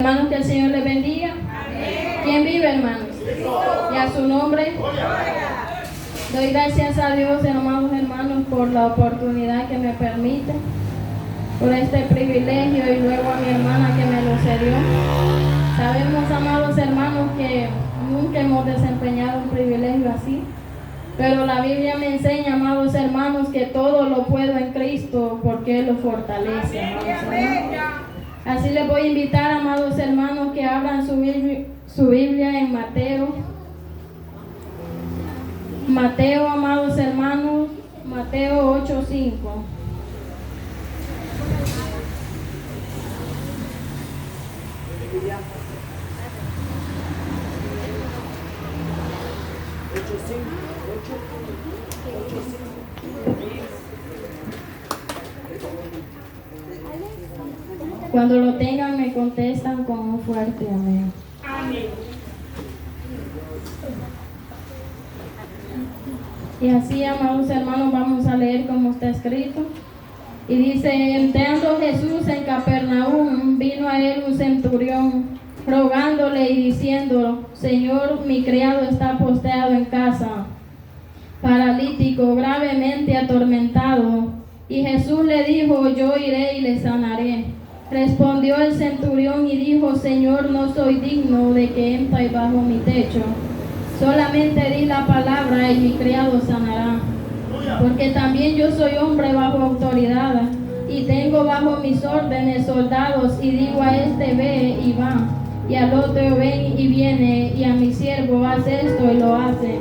Hermanos, que el Señor les bendiga. Amén. ¿Quién vive, hermanos? Y a su nombre. Doy gracias a Dios, amados hermanos, por la oportunidad que me permite, por este privilegio, y luego a mi hermana que me lo cedió. Sabemos, amados hermanos, que nunca hemos desempeñado un privilegio así, pero la Biblia me enseña, amados hermanos, que todo lo puedo en Cristo porque Él lo fortalece, amados hermanos. Así les voy a invitar, amados hermanos, que abran su Biblia en Mateo, amados hermanos, Mateo 8:5. Cuando lo tengan me contestan con un fuerte amén. Amén. Y así, amados hermanos, vamos a leer como está escrito. Y dice: entrando Jesús en Capernaum, vino a él un centurión, rogándole y diciendo: Señor, mi criado está postrado en casa, paralítico, gravemente atormentado. Y Jesús le dijo: yo iré y le sanaré. Respondió el centurión y dijo: Señor, no soy digno de que entres bajo mi techo. Solamente di la palabra y mi criado sanará. Porque también yo soy hombre bajo autoridad, y tengo bajo mis órdenes soldados, y digo a este: ve, y va, y al otro: ven, y viene, y a mi siervo: haz esto, y lo hace.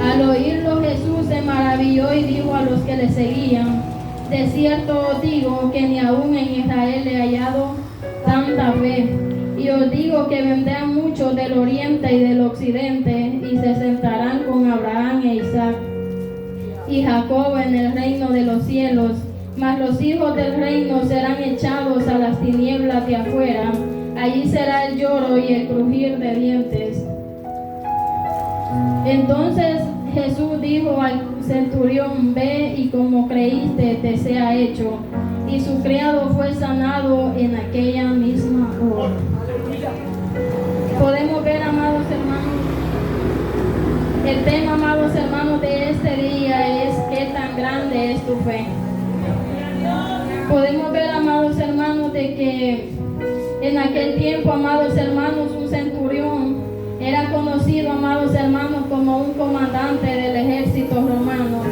Al oírlo Jesús se maravilló y dijo a los que le seguían: de cierto os digo que ni aún en Israel he hallado tanta fe. Y os digo que vendrán muchos del oriente y del occidente, y se sentarán con Abraham e Isaac y Jacob en el reino de los cielos. Mas los hijos del reino serán echados a las tinieblas de afuera. Allí será el lloro y el crujir de dientes. Entonces Jesús dijo al centurión: ve, y como creíste te sea hecho. Y su criado fue sanado en aquella misma hora. Podemos ver, amados hermanos, el tema, amados hermanos, de este día es: ¿qué tan grande es tu fe? Podemos ver, amados hermanos, de que en aquel tiempo, amados hermanos, un centurión era conocido, amados hermanos, como un comandante del ejército romano.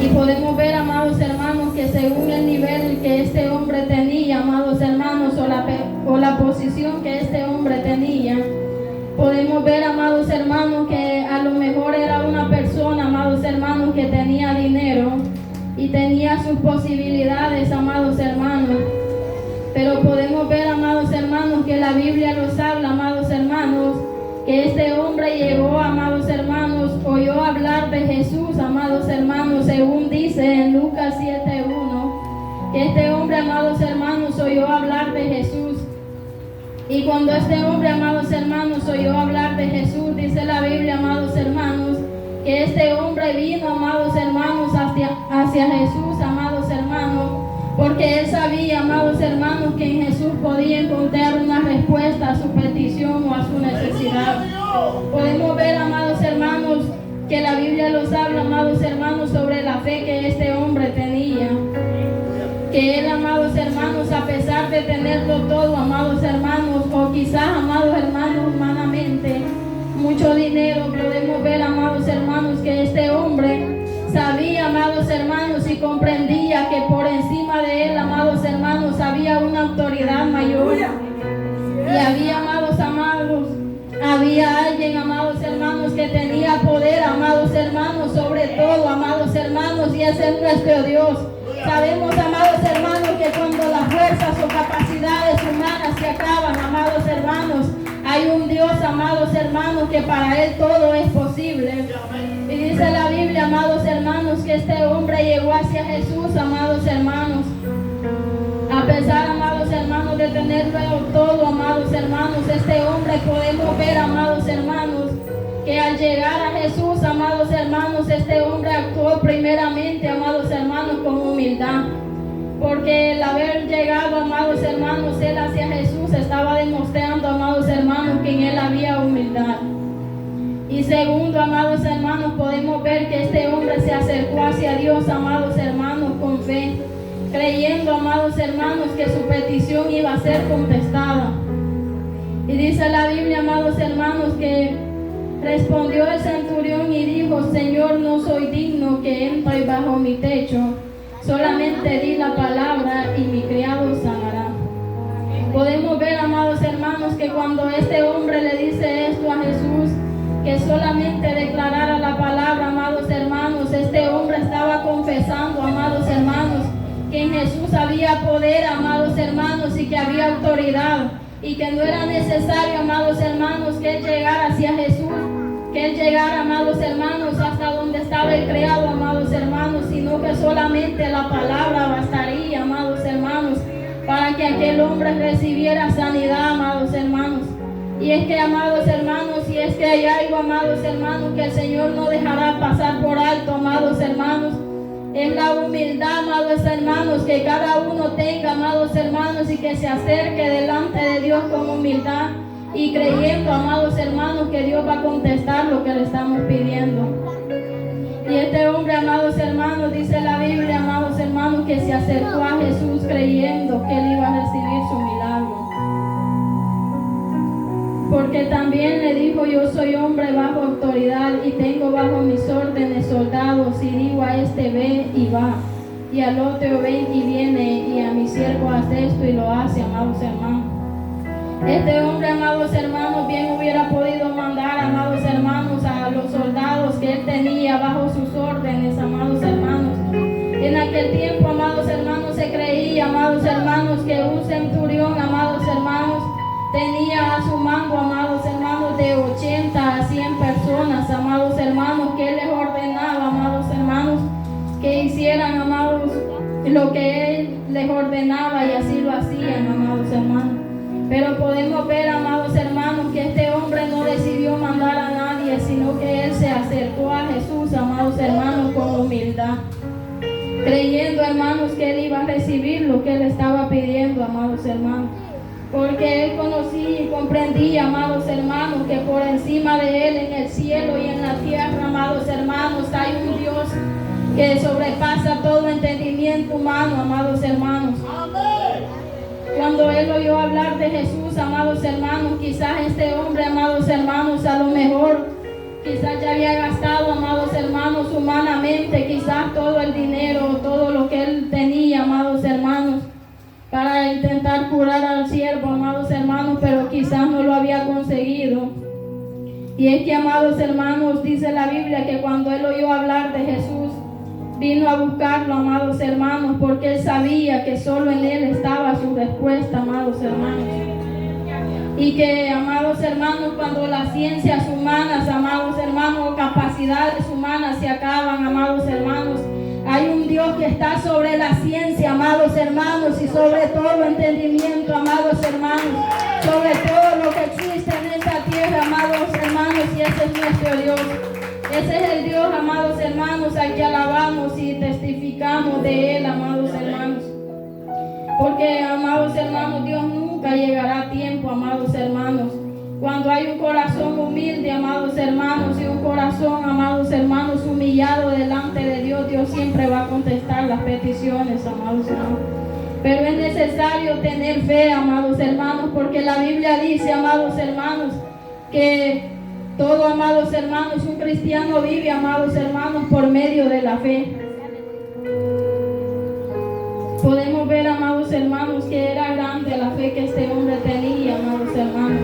Y podemos ver, amados hermanos, que según el nivel que este hombre tenía, amados hermanos, o la posición que este hombre tenía, podemos ver, amados hermanos, que a lo mejor era una persona, amados hermanos, que tenía dinero y tenía sus posibilidades, amados hermanos. Pero podemos ver, amados hermanos, que la Biblia nos habla, amados hermanos, que este hombre llegó, amados hermanos, oyó hablar de Jesús, amados hermanos, según dice en Lucas 7:1, que este hombre, amados hermanos, oyó hablar de Jesús. Y cuando este hombre, amados hermanos, oyó hablar de Jesús, dice la Biblia, amados hermanos, que este hombre vino, amados hermanos, hacia Jesús, amados hermanos, porque él sabía, amados hermanos, que en Jesús podía encontrar una respuesta a su petición o a su necesidad. Podemos ver, amados hermanos, que la Biblia nos habla, amados hermanos, sobre la fe que este hombre tenía. Que él, amados hermanos, a pesar de tenerlo todo, amados hermanos, o quizás, amados hermanos, humanamente, mucho dinero, podemos ver, amados hermanos, que este hombre sabía, amados hermanos, y comprendía que por encima de él, amados hermanos, había una autoridad mayor. Y había, amados, había alguien, amados hermanos, que tenía poder, amados hermanos, sobre todo, amados hermanos, y ese es nuestro Dios. Sabemos, amados hermanos, que cuando las fuerzas o capacidades humanas se acaban, amados hermanos, hay un Dios, amados hermanos, que para Él todo es posible. Y dice la Biblia, amados hermanos, que este hombre llegó hacia Jesús, amados hermanos. A pesar, amados hermanos, de tenerlo todo, amados hermanos, este hombre podemos ver, amados hermanos, que al llegar a Jesús, amados hermanos, este hombre actuó primeramente, amados hermanos, con humildad. Porque el haber llegado, amados hermanos, él hacia Jesús estaba Y segundo, amados hermanos, podemos ver que este hombre se acercó hacia Dios, amados hermanos, con fe, creyendo, amados hermanos, que su petición iba a ser contestada. Y dice la Biblia, amados hermanos, que respondió el centurión y dijo: Señor, no soy digno que entre bajo mi techo, solamente di la palabra y mi criado sanará. Podemos ver, amados hermanos, que cuando este hombre le dice esto a Jesús, que solamente declarara la palabra, amados hermanos, este hombre estaba confesando, amados hermanos, que en Jesús había poder, amados hermanos, y que había autoridad, y que no era necesario, amados hermanos, que él llegara hacia Jesús, que él llegara, amados hermanos, hasta donde estaba el criado, amados hermanos, sino que solamente la palabra bastaría, amados hermanos, para que aquel hombre recibiera sanidad, amados hermanos. Y es que, amados hermanos, y es que hay algo, amados hermanos, que el Señor no dejará pasar por alto, amados hermanos, es la humildad, amados hermanos, que cada uno tenga, amados hermanos, y que se acerque delante de Dios con humildad y creyendo, amados hermanos, que Dios va a contestar lo que le estamos pidiendo. Y este hombre, amados hermanos, dice la Biblia, amados hermanos, que se acercó a Jesús creyendo que él iba a recibir su milagro. Porque también le dijo: yo soy hombre bajo autoridad y tengo bajo mis órdenes soldados, y digo a este: ve y va, y al otro: ven y viene, y a mi siervo hace esto y lo hace, amados hermanos. Este hombre, amados hermanos, bien hubiera podido mandar, amados hermanos, a los soldados que él tenía bajo sus órdenes, amados hermanos. En aquel tiempo, amados hermanos, se creía, amados hermanos, que un centurión, amados hermanos, tenía a su mando, amados hermanos, de 80 a 100 personas, amados hermanos, que él les ordenaba, amados hermanos, que hicieran, amados, lo que él les ordenaba, y así lo hacían, amados hermanos. Pero podemos ver, amados hermanos, que este hombre no decidió mandar a nadie, sino que él se acercó a Jesús, amados hermanos, con humildad, creyendo, hermanos, que él iba a recibir lo que él estaba pidiendo, amados hermanos. Porque él conocía y comprendía, amados hermanos, que por encima de él, en el cielo y en la tierra, amados hermanos, hay un Dios que sobrepasa todo entendimiento humano, amados hermanos. Cuando él oyó hablar de Jesús, amados hermanos, quizás este hombre, amados hermanos, a lo mejor quizás ya había gastado, amados hermanos, humanamente, quizás todo el dinero, todo lo que él tenía, amados hermanos, para intentar curar al siervo, amados hermanos, pero quizás no lo había conseguido. Y es que, amados hermanos, dice la Biblia que cuando él oyó hablar de Jesús, vino a buscarlo, amados hermanos, porque él sabía que solo en él estaba su respuesta, amados hermanos. Y que, amados hermanos, cuando las ciencias humanas, amados hermanos, capacidades humanas se acaban, amados hermanos, hay un Dios que está sobre la ciencia, amados hermanos, y sobre todo entendimiento, amados hermanos, sobre todo lo que existe en esta tierra, amados hermanos, y ese es nuestro Dios. Ese es el Dios, amados hermanos, al que alabamos y testificamos de Él, amados hermanos. Porque, amados hermanos, Dios nunca llegará a tiempo, amados hermanos. Cuando hay un corazón humilde, amados hermanos, y un corazón, amados hermanos, humillado delante de Dios, Dios siempre va a contestar las peticiones, amados hermanos. Pero es necesario tener fe, amados hermanos, porque la Biblia dice, amados hermanos, que todo, amados hermanos, un cristiano vive, amados hermanos, por medio de la fe. Podemos ver, amados hermanos, que era grande la fe que este hombre tenía, amados hermanos.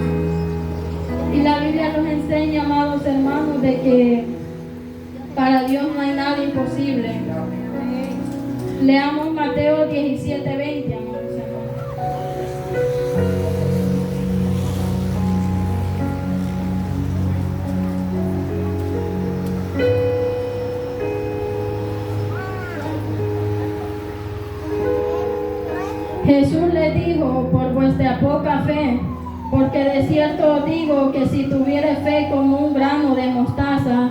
Y la Biblia nos enseña, amados hermanos, de que para Dios no hay nada imposible. Leamos Mateo 17:20, amados hermanos. Jesús le dijo: por vuestra poca fe, porque de cierto os digo que si tuviere fe como un grano de mostaza,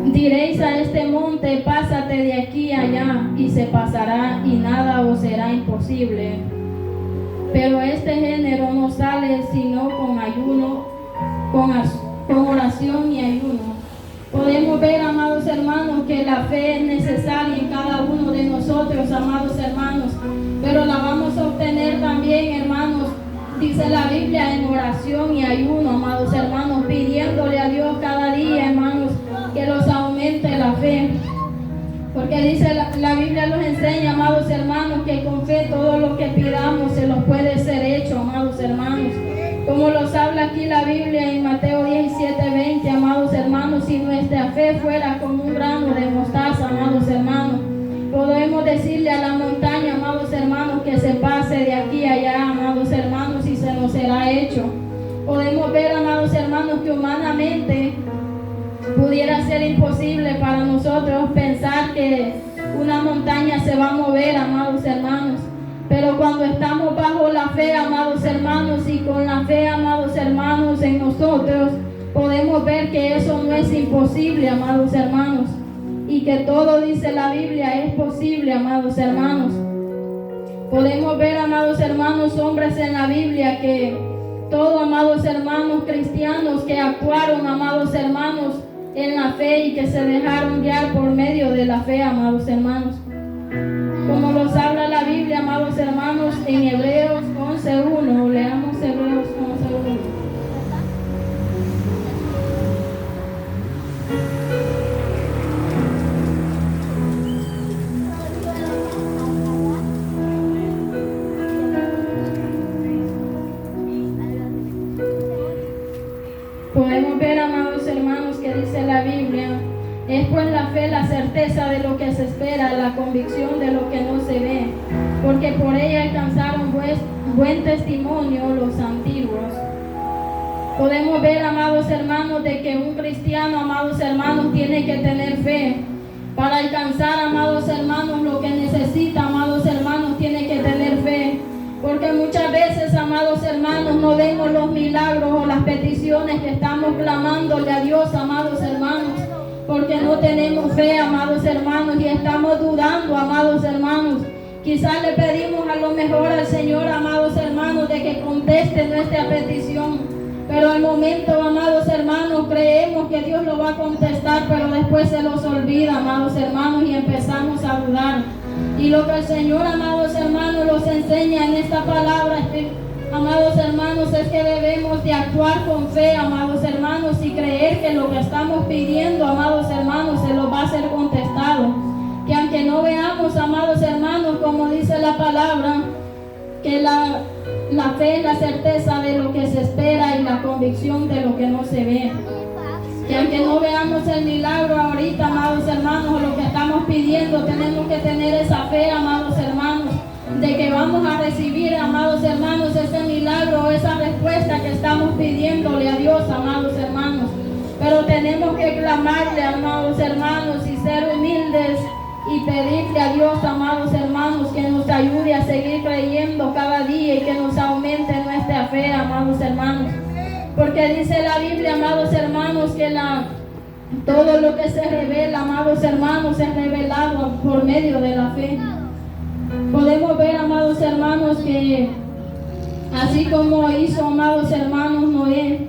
diréis a este monte: pásate de aquí allá, y se pasará, y nada os será imposible. Pero este género no sale sino con ayuno, con oración oración y ayuno. Podemos ver, amados hermanos, que la fe es necesaria en cada uno de nosotros, amados hermanos, pero la vamos a obtener también, hermanos, dice la Biblia, en oración y ayuno, amados hermanos, pidiéndole a Dios cada día, hermanos, que los aumente la fe. Porque dice la Biblia nos enseña, amados hermanos, que con fe todo lo que pidamos se nos puede ser hecho, amados hermanos. Como los habla aquí la Biblia en Mateo 17:20, amados hermanos, si nuestra fe fuera como un grano de mostaza, amados hermanos, podemos decirle a la montaña, amados hermanos, que se pase de aquí a allá, amados hermanos, y se nos será hecho. Podemos ver, amados hermanos, que humanamente pudiera ser imposible para nosotros pensar que una montaña se va a mover, amados hermanos. Pero cuando estamos bajo la fe, amados hermanos, y con la fe, amados hermanos, en nosotros, podemos ver que eso no es imposible, amados hermanos. Y que todo, dice la Biblia, es posible, amados hermanos. Podemos ver, amados hermanos, hombres en la Biblia que todos, amados hermanos, cristianos que actuaron, amados hermanos, en la fe y que se dejaron guiar por medio de la fe, amados hermanos. Como nos habla la Biblia, amados hermanos, en Hebreos 11:1. Leamos Hebreos 11:1. Podemos ver, amados hermanos, que dice la Biblia: es pues la fe la certeza de lo que se espera, la convicción de lo que no se ve, porque por ella alcanzaron buen testimonio los antiguos. Podemos ver, amados hermanos, de que un cristiano, amados hermanos, tiene que tener fe. Para alcanzar, amados hermanos, lo que necesita, amados hermanos, tiene que tener fe. Porque muchas veces, amados hermanos, no vemos los milagros o las peticiones que estamos clamándole a Dios, amados hermanos, porque no tenemos fe, amados hermanos, y estamos dudando, amados hermanos. Quizás le pedimos a lo mejor al Señor, amados hermanos, de que conteste nuestra petición, pero al momento, amados hermanos, creemos que Dios lo va a contestar, pero después se nos olvida, amados hermanos, y empezamos a dudar. Y lo que el Señor, amados hermanos, nos enseña en esta palabra, amados hermanos, es que debemos de actuar con fe, amados hermanos, y creer que lo que estamos pidiendo, amados hermanos, se lo va a ser contestado. Que aunque no veamos, amados hermanos, como dice la palabra, que la fe es la certeza de lo que se espera y la convicción de lo que no se ve. Que aunque no veamos el milagro ahorita, amados hermanos, o lo que estamos pidiendo, tenemos que tener esa fe, amados hermanos, de que vamos a recibir, amados hermanos, ese milagro, esa respuesta que estamos pidiéndole a Dios, amados hermanos. Pero tenemos que clamarle, amados hermanos, y ser humildes y pedirle a Dios, amados hermanos, que nos ayude a seguir creyendo cada día y que nos aumente nuestra fe, amados hermanos. Porque dice la Biblia, amados hermanos, que todo lo que se revela, amados hermanos, es revelado por medio de la fe. Podemos ver, amados hermanos, que así como hizo, amados hermanos, Noé,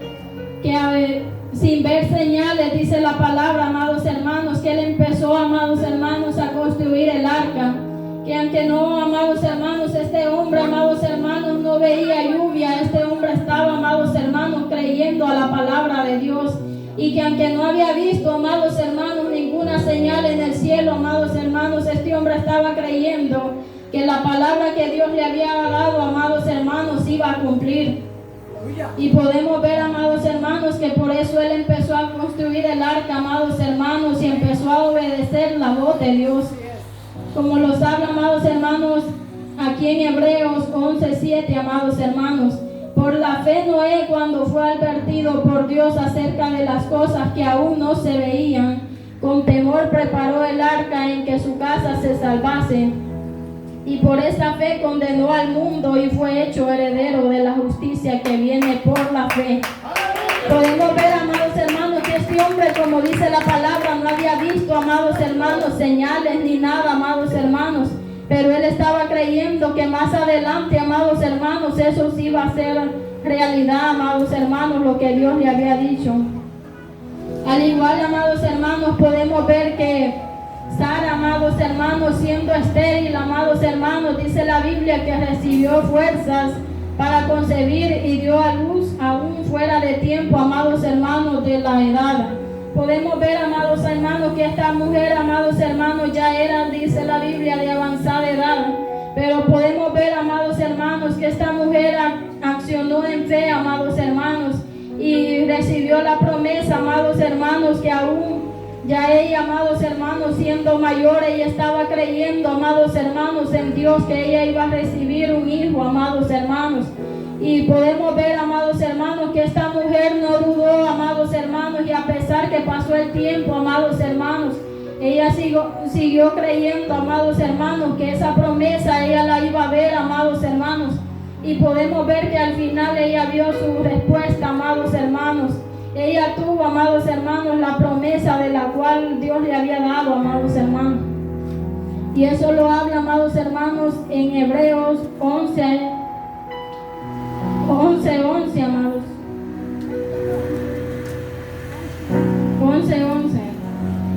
que sin ver señales, dice la palabra, amados hermanos, que él empezó, amados hermanos, a construir el arca. Que aunque no, amados hermanos, este hombre, amados hermanos, no veía lluvia, este hombre estaba, amados hermanos, creyendo a la palabra de Dios. Y que aunque no había visto, amados hermanos, ninguna señal en el cielo, amados hermanos, este hombre estaba creyendo que la palabra que Dios le había dado, amados hermanos, iba a cumplir. Y podemos ver, amados hermanos, que por eso él empezó a construir el arca, amados hermanos, y empezó a obedecer la voz de Dios. Como los habla, amados hermanos, aquí en Hebreos 11:7, amados hermanos. Por la fe Noé, cuando fue advertido por Dios acerca de las cosas que aún no se veían, con temor preparó el arca en que su casa se salvase. Y por esta fe condenó al mundo y fue hecho heredero de la justicia que viene por la fe. Podemos ver, amados hermanos, que este hombre, como dice la palabra, no había visto, amados hermanos, señales ni nada, amados hermanos. Pero él estaba creyendo que más adelante, amados hermanos, eso sí iba a ser realidad, amados hermanos, lo que Dios le había dicho. Al igual, amados hermanos, podemos ver que Sara, amados hermanos, siendo estéril, amados hermanos, dice la Biblia que recibió fuerzas para concebir y dio a luz aún fuera de tiempo, amados hermanos, de la edad. Podemos ver, amados hermanos, que esta mujer, amados hermanos, ya era, dice la Biblia, de avanzada edad. Pero podemos ver, amados hermanos, que esta mujer accionó en fe, amados hermanos, y recibió la promesa, amados hermanos, que aún ya ella, amados hermanos, siendo mayor, ella estaba creyendo, amados hermanos, en Dios, que ella iba a recibir un hijo, amados hermanos. Y podemos ver, amados hermanos, que esta mujer no dudó, amados hermanos, y a pesar que pasó el tiempo, amados hermanos, ella siguió creyendo, amados hermanos, que esa promesa ella la iba a ver, amados hermanos. Y podemos ver que al final ella vio su respuesta, amados hermanos. Ella tuvo, amados hermanos, la promesa de la cual Dios le había dado, amados hermanos. Y eso lo habla, amados hermanos, en Hebreos 11, amados. 11.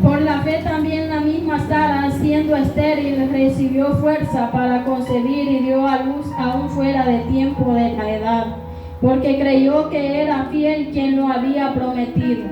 Por la fe también la misma Sara, siendo estéril, recibió fuerza para concebir y dio a luz aún fuera de tiempo de la edad, porque creyó que era fiel quien lo había prometido.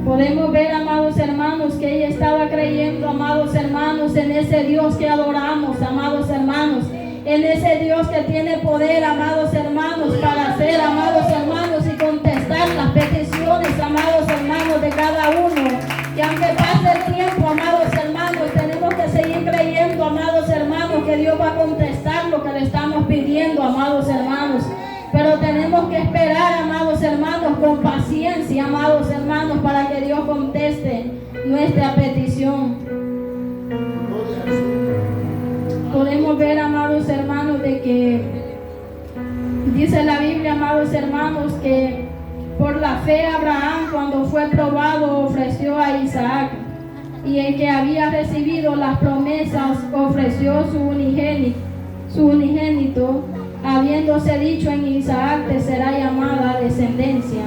Podemos ver, amados hermanos, que ella estaba creyendo, amados hermanos, en ese Dios que adoramos, amados hermanos, en ese Dios que tiene poder, amados hermanos, para hacer, amados hermanos, y contestar las peticiones, amados hermanos, de cada uno. Y aunque pase el tiempo, amados hermanos, tenemos que seguir creyendo, amados hermanos, que Dios va a contestar lo que le estamos pidiendo, amados hermanos. Pero tenemos que esperar, amados hermanos, con paciencia, amados hermanos, para que Dios conteste nuestra petición. Podemos ver, amados hermanos, de que dice la Biblia, amados hermanos, que por la fe Abraham, cuando fue probado, ofreció a Isaac, y el que había recibido las promesas ofreció su unigénito, habiéndose dicho: en Isaac te será llamada descendencia.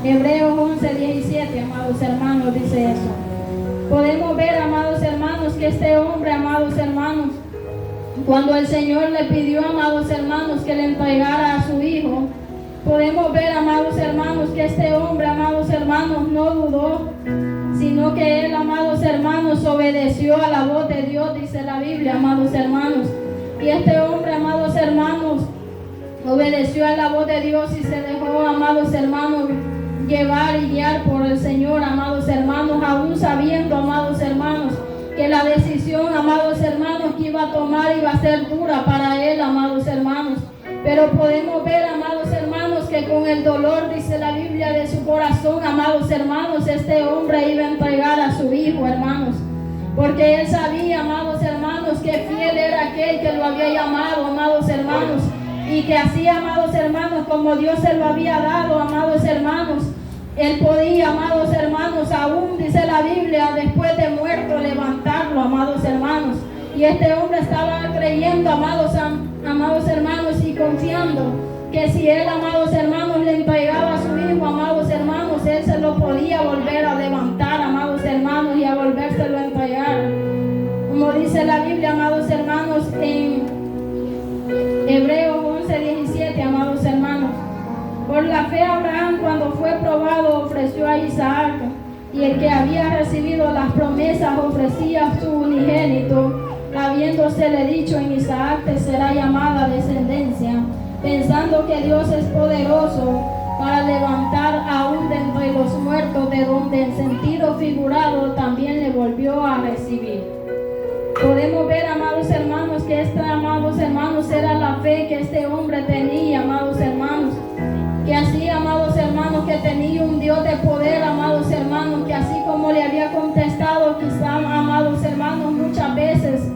Hebreos 11:17, amados hermanos, dice eso. Podemos ver, amados hermanos, que este hombre, amados hermanos, cuando el Señor le pidió, amados hermanos, que le entregara a su hijo, podemos ver, amados hermanos, que este hombre, amados hermanos, no dudó, sino que él, amados hermanos, obedeció a la voz de Dios, dice la Biblia, amados hermanos. Y este hombre, amados hermanos, obedeció a la voz de Dios y se dejó, amados hermanos, llevar y guiar por el Señor, amados hermanos, aún sabiendo, amados hermanos, que la decisión, amados hermanos, que iba a tomar iba a ser dura para él, amados hermanos. Pero podemos ver, amados hermanos, que con el dolor, dice la Biblia, de su corazón, amados hermanos, este hombre iba a entregar a su hijo, hermanos. Porque él sabía, amados hermanos, que fiel era aquel que lo había llamado, amados hermanos. Y que así, amados hermanos, como Dios se lo había dado, amados hermanos, él podía, amados hermanos, aún, dice la Biblia, después de muerto, levantarlo, amados hermanos. Y este hombre estaba creyendo, amados hermanos, y confiando que si él, amados hermanos, le entregaba a su hijo, amados hermanos, él se lo podía volver a levantar, amados hermanos, y a volvérselo a entregar. Como dice la Biblia, amados hermanos, en Hebreos 11:17, amados hermanos. Por la fe Abraham, cuando fue probado, ofreció a Isaac, y el que había recibido las promesas ofrecía su unigénito, habiéndosele dicho: en Isaac te será llamada descendencia, pensando que Dios es poderoso para levantar aún de entre los muertos, de donde en sentido figurado también le volvió a recibir. Podemos ver, amados hermanos, que esta, amados hermanos, era la fe que este hombre tenía, amados hermanos. Que así, amados hermanos, que tenía un Dios de poder, amados hermanos, que así como le había contestado, quizá, amados hermanos, muchas veces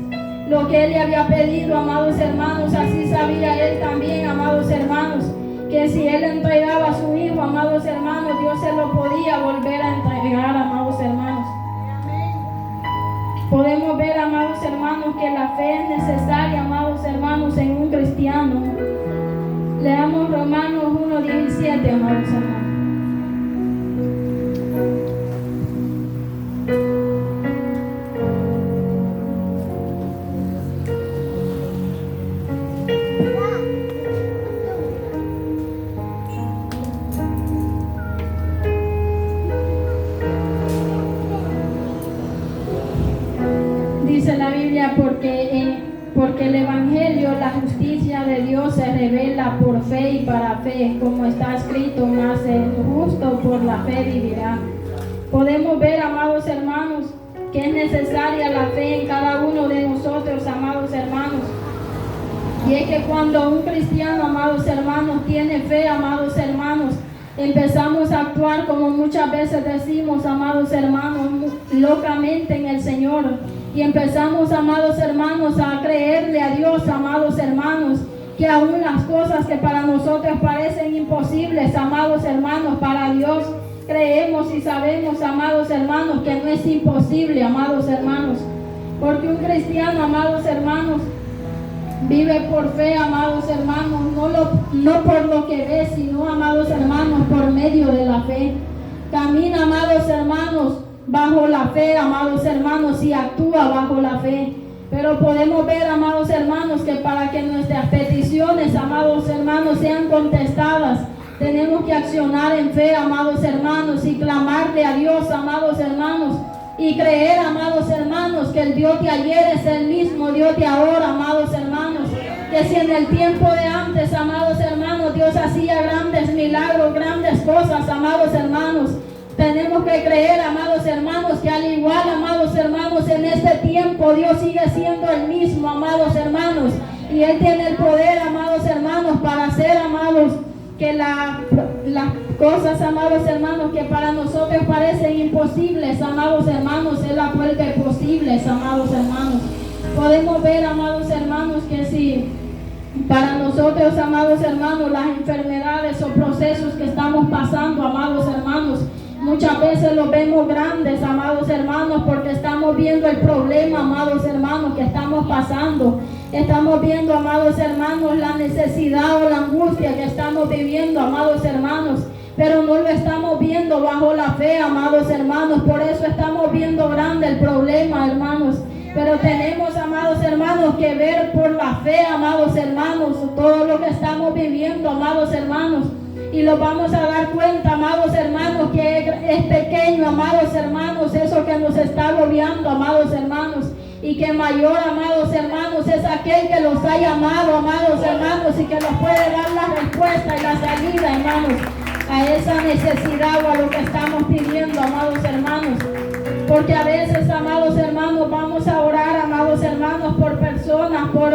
lo que él le había pedido, amados hermanos, así sabía él también, amados hermanos, que si él entregaba a su hijo, amados hermanos, Dios se lo podía volver a entregar, amados hermanos. Podemos ver, amados hermanos, que la fe es necesaria, amados hermanos, en un cristiano. Leamos Romanos 1:17, amados hermanos. Biblia, porque el Evangelio, la justicia de Dios se revela por fe y para fe, como está escrito, mas el justo por la fe vivirá. Podemos ver, amados hermanos, que es necesaria la fe en cada uno de nosotros, amados hermanos. Y es que cuando un cristiano, amados hermanos, tiene fe, amados hermanos, empezamos a actuar como muchas veces decimos, amados hermanos, locamente en el Señor. Y empezamos, amados hermanos, a creerle a Dios, amados hermanos, que aún las cosas que para nosotros parecen imposibles, amados hermanos, para Dios creemos y sabemos, amados hermanos, que no es imposible, amados hermanos. Porque un cristiano, amados hermanos, vive por fe, amados hermanos, no por lo que ve, sino, amados hermanos, por medio de la fe. Camina, amados hermanos, bajo la fe, amados hermanos, y actúa bajo la fe. Pero podemos ver, amados hermanos, que para que nuestras peticiones, amados hermanos, sean contestadas, tenemos que accionar en fe, amados hermanos, y clamarle a Dios, amados hermanos, y creer, amados hermanos, que el Dios de ayer es el mismo Dios de ahora, amados hermanos. Que si en el tiempo de antes, amados hermanos, Dios hacía grandes milagros, grandes cosas, amados hermanos, tenemos que creer, amados hermanos, que al igual, amados hermanos, en este tiempo Dios sigue siendo el mismo, amados hermanos, y Él tiene el poder, amados hermanos, para hacer, amados, que las cosas, amados hermanos, que para nosotros parecen imposibles, amados hermanos, Él las vuelve posibles, amados hermanos. Podemos ver, amados hermanos, que si para nosotros, amados hermanos, las enfermedades o procesos que estamos pasando, amados hermanos, muchas veces los vemos grandes, amados hermanos, porque estamos viendo el problema, amados hermanos, que estamos pasando. Estamos viendo, amados hermanos, la necesidad o la angustia que estamos viviendo, amados hermanos, pero no lo estamos viendo bajo la fe, amados hermanos. Por eso estamos viendo grande el problema, hermanos. Pero tenemos, amados hermanos, que ver por la fe, amados hermanos, todo lo que estamos viviendo, amados hermanos. Y lo vamos a dar cuenta, amados hermanos, que es pequeño, amados hermanos, eso que nos está agobiando, amados hermanos. Y que mayor, amados hermanos, es aquel que los ha llamado, amados hermanos, y que nos puede dar la respuesta y la salida, hermanos, a esa necesidad o a lo que estamos pidiendo, amados hermanos. Porque a veces, amados hermanos, vamos a orar, amados hermanos, por personas, por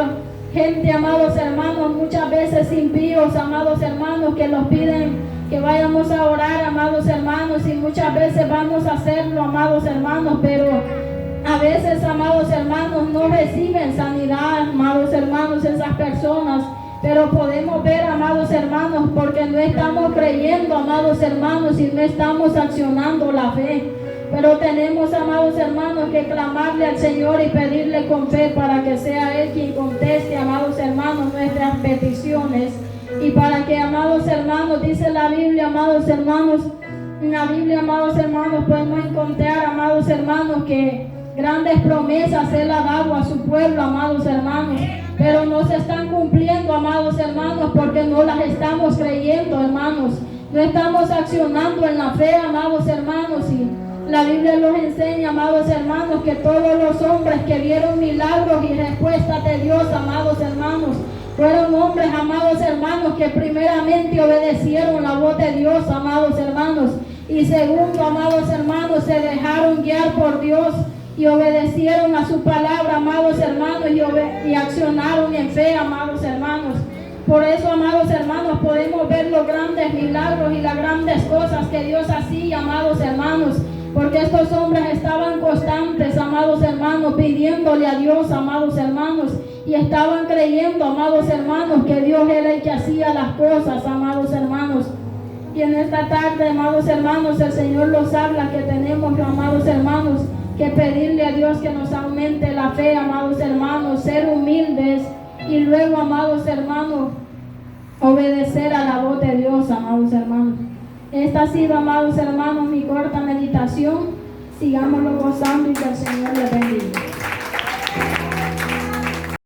gente, amados hermanos, muchas veces impíos, amados hermanos, que nos piden que vayamos a orar, amados hermanos, y muchas veces vamos a hacerlo, amados hermanos, pero a veces, amados hermanos, no reciben sanidad, amados hermanos, esas personas. Pero podemos ver, amados hermanos, porque no estamos creyendo, amados hermanos, y no estamos accionando la fe. Pero tenemos, amados hermanos, que clamarle al Señor y pedirle con fe para que sea Él quien conteste, amados hermanos, nuestras peticiones. Y para que, amados hermanos, dice la Biblia, amados hermanos, en la Biblia, amados hermanos, podemos encontrar, amados hermanos, que grandes promesas Él ha dado a su pueblo, amados hermanos, pero no se están cumpliendo, amados hermanos, porque no las estamos creyendo, hermanos. No estamos accionando en la fe, amados hermanos, y la Biblia nos enseña, amados hermanos, que todos los hombres que vieron milagros y respuestas de Dios, amados hermanos, fueron hombres, amados hermanos, que primeramente obedecieron la voz de Dios, amados hermanos, y segundo, amados hermanos, se dejaron guiar por Dios y obedecieron a su palabra, amados hermanos, y accionaron en fe, amados hermanos. Por eso, amados hermanos, podemos ver los grandes milagros y las grandes cosas que Dios hacía, amados hermanos, porque estos hombres estaban constantes, amados hermanos, pidiéndole a Dios, amados hermanos, y estaban creyendo, amados hermanos, que Dios era el que hacía las cosas, amados hermanos. Y en esta tarde, amados hermanos, el Señor nos habla que tenemos, amados hermanos, que pedirle a Dios que nos aumente la fe, amados hermanos, ser humildes y luego, amados hermanos, obedecer a la voz de Dios, amados hermanos. Esta ha sido, amados hermanos, mi corta meditación. Sigámoslo gozando y que el Señor le bendiga.